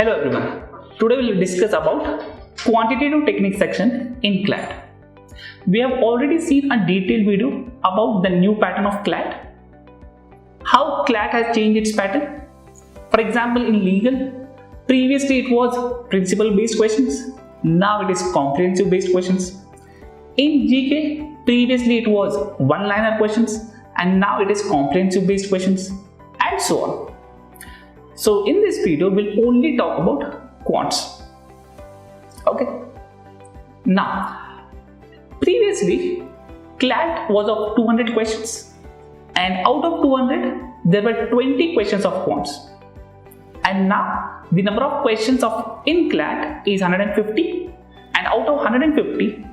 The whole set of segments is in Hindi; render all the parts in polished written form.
Hello everyone. Today we will discuss about quantitative technique section in CLAT. We have already seen a detailed video about the new pattern of CLAT, how CLAT has changed its pattern. For example, in legal, previously it was principle based questions, now it is comprehensive based questions. In GK, previously it was one-liner questions and now it is comprehensive based questions, and so on. So in this video, we'll only talk about quants. Okay. Now, previously, CLAT was of 200 questions, and out of 200, there were 20 questions of quants. And now, the number of questions in CLAT is 150, and out of 150,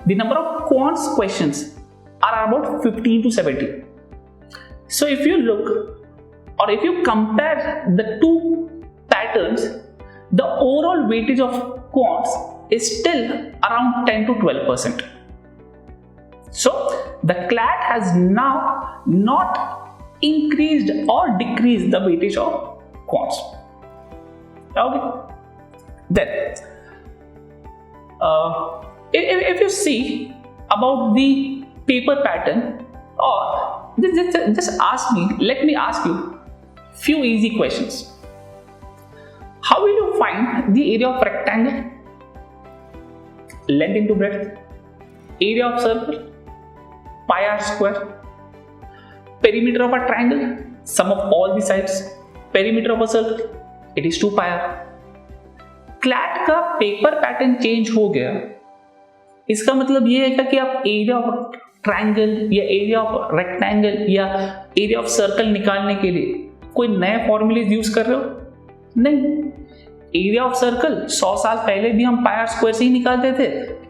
the number of quants questions are about 15 to 70. So if you look, or if you compare the two patterns, the overall weightage of quants is still around 10 to 12%. So the CLAT has now not increased or decreased the weightage of quants. Okay. Then, if you see about the paper pattern, or let me ask you few easy questions. How will you find the area of rectangle? Length into breadth. Area of circle? Pi r square. Perimeter of a triangle? Sum of all the sides. Perimeter of a circle? It is 2 pi r. CLAT का पेपर पैटर्न चेंज हो गया, इसका मतलब ये है कि आप एरिया ऑफ ट्रायंगल या एरिया ऑफ रेक्टेंगल या एरिया ऑफ सर्कल निकालने के लिए कोई नए फॉर्मूलेज यूज कर रहे हो? नहीं. एरिया ऑफ सर्कल 100 साल पहले भी हम पाई आर स्क्वायर से ही निकालते थे,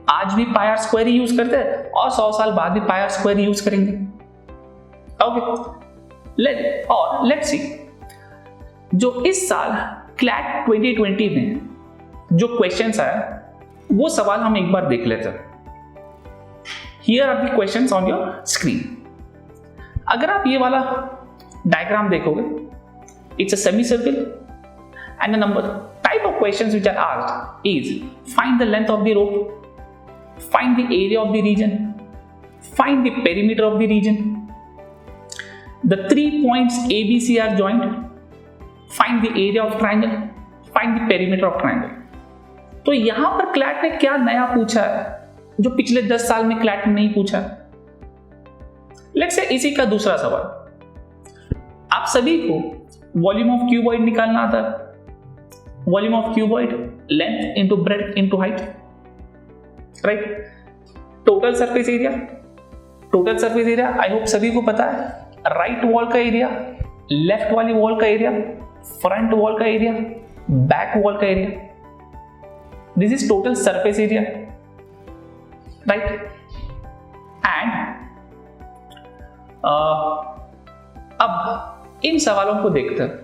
आज भी पाई आर स्क्वायर ही यूज करते हैं और 100 साल बाद भी पाई आर स्क्वायर यूज करेंगे. ओके. लेट्स सी, जो इस साल CLAT 2020 में जो क्वेश्चंस आए वो सवाल हम एक बार देख लेते हैं. Here are the questions on your screen. अगर आप ये वाला डायग्राम देखोगे, it's a semicircle and the number type of questions which are asked is find the length of the rope, find the area of the region, find the perimeter of the region, the 3 points ABC are joined, find the area of triangle, find the perimeter of triangle. तो यहां पर CLAT ने क्या नया पूछा है जो पिछले 10 साल में CLAT ने नहीं पूछा? लेट्स से इसी का दूसरा सवाल. आप सभी को वॉल्यूम ऑफ क्यूबॉइड निकालना आता है. Volume of cuboid length into breadth into height, right. Total surface area, total surface area I hope सभी को पता है. राइट वॉल का एरिया, लेफ्ट वाली वॉल का एरिया, फ्रंट वॉल का एरिया, बैक वॉल का area. This is total surface area, right. And अब इन सवालों को देखते हैं.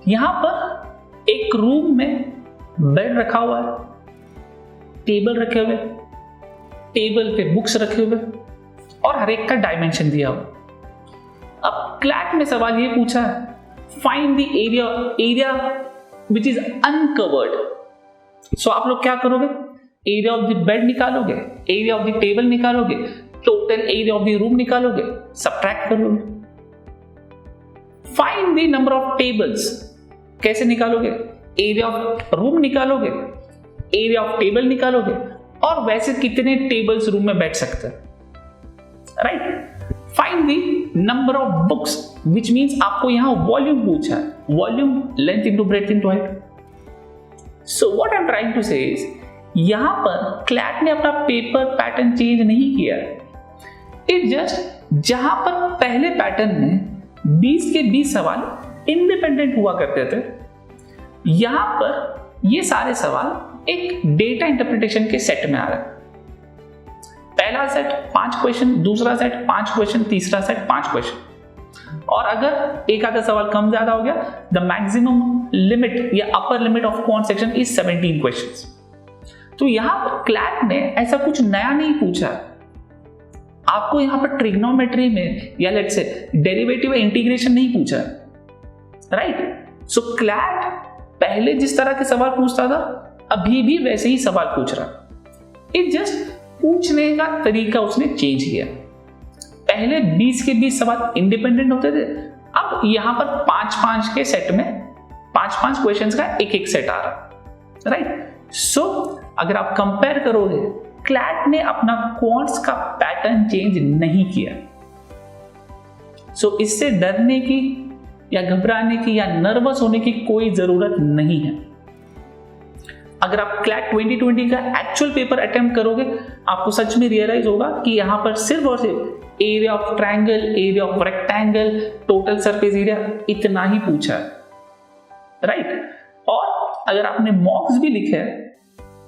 यहां पर एक रूम में बेड रखा हुआ है, टेबल रखे हुए, टेबल पे बुक्स रखे हुए और हर एक का डायमेंशन दिया हुआ. अब CLAT में सवाल ये पूछा है, find the area which is uncovered. So आप लोग क्या करोगे? एरिया ऑफ द बेड निकालोगे, एरिया ऑफ द टेबल निकालोगे, total area of the room निकालोगे, सबट्रैक्ट करोगे. Find the number of tables. कैसे निकालोगे? एरिया ऑफ रूम निकालोगे, एरिया ऑफ टेबल निकालोगे और वैसे कितने टेबल्स रूम में बैठ सकते हैं, right. Find the number of books, which means आपको यहां वॉल्यूम पूछा है. Volume length into breadth into height. So what I am trying to say is, यहां पर CLAT ने अपना पेपर पैटर्न चेंज नहीं किया. इट जस्ट जहां पर पहले पैटर्न में 20 के 20 सवाल इंडिपेंडेंट हुआ करते थे, यहां पर ये सारे सवाल एक डेटा इंटरप्रिटेशन के सेट में आ रहे हैं. पहला सेट 5 क्वेश्चन, दूसरा सेट 5 क्वेश्चन, तीसरा सेट 5 क्वेश्चन. और अगर एक आधा सवाल कम ज्यादा हो गया, द मैक्सिमम लिमिट या upper limit of quant section is 17 questions. तो यहां पर CLAT ने ऐसा कुछ नया नहीं पूछा. आपको यहां पर ट्रिग्नोमेट्री में या लेट्स से डेरिवेटिव इंटीग्रेशन नहीं पूछा, राइट. सो CLAT पहले जिस तरह के सवाल पूछता था अभी भी वैसे ही सवाल पूछ रहा, इट जस्ट पूछने का तरीका उसने चेंज किया। पहले 20 के 20 सवाल इंडिपेंडेंट होते थे, अब यहां पर 5-5 के सेट में 5-5 क्वेश्चंस का एक सेट आ रहा, राइट। सो अगर आप कंपेयर करोगे, क्लैट ने अपना क्वांट्स का पैटर्न चेंज नहीं किया। सो इससे डरने की या घबराने की या नर्वस होने की कोई जरूरत नहीं है। अगर आप क्लैट 2020 का एक्चुअल पेपर अटेम्प्ट करोगे, आपको सच में रियलाइज होगा कि यहां पर सिर्फ और सिर्फ area of triangle, area of rectangle, total surface area इतना ही पूछा है, राइट। और अगर आपने मॉक्स भी लिखे हैं,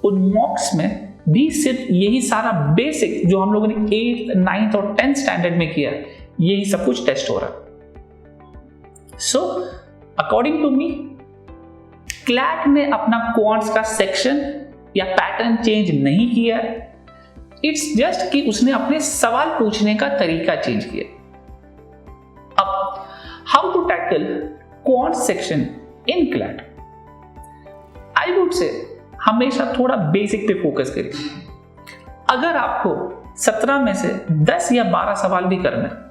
उन मॉक्स में भी सिर्फ यही सारा बेसिक जो हम लोगों ने 8th, 9th और 10th स्टैंडर्ड में किया, यही सब कुछ टेस्ट हो रहा है। So according to me, CLAT ने अपना क्वांट्स का सेक्शन या पैटर्न चेंज नहीं किया, इट्स जस्ट कि उसने अपने सवाल पूछने का तरीका चेंज किया। अब how to tackle quant section in CLAT, I would say हमेशा थोड़ा बेसिक पे फोकस करिए। अगर आपको 17 में से 10 या 12 सवाल भी करना है,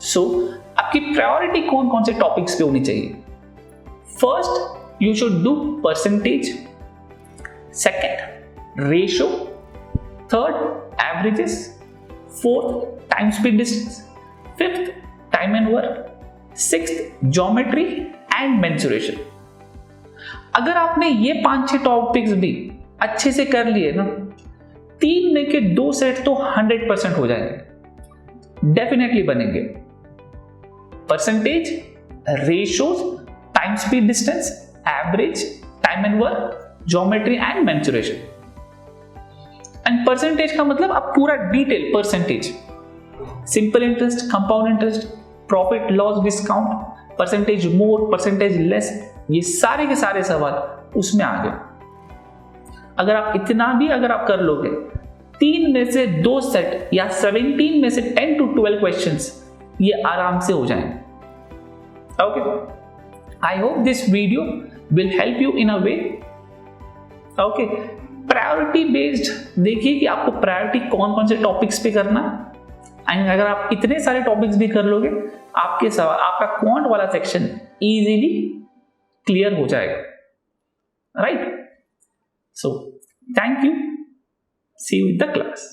सो आपकी प्रायोरिटी कौन कौन से टॉपिक्स पे होनी चाहिए? First, you should do percentage, second ratio, third averages, fourth time speed distance, fifth time and work, sixth geometry and mensuration। अगर आपने ये 5-6 टॉपिक्स भी अच्छे से कर लिए ना, 3 में के 2 सेट तो 100% हो जाएंगे, डेफिनेटली बनेंगे। Percentage, ratios, time speed distance, average, time and work, geometry and mensuration. And percentage का मतलब आप पूरा detail percentage, simple interest, compound interest, profit loss discount, percentage मोर, परसेंटेज लेस, ये सारे के सारे सवाल उसमें आ गए। अगर आप इतना भी अगर आप कर लोगे, 3 में से 2 सेट या 17 में से 10 to 12 क्वेश्चंस ये आराम से हो जाएंगे। Okay, I hope this video will help you in a way. Okay, priority based देखिए कि आपको प्रायोरिटी कौन कौन से टॉपिक्स पे करना है, एंड अगर आप इतने सारे टॉपिक्स भी कर लोगे, आपके सवाल, आपका क्वांट वाला सेक्शन इजीली क्लियर हो जाएगा, right. So thank you, see you in the class.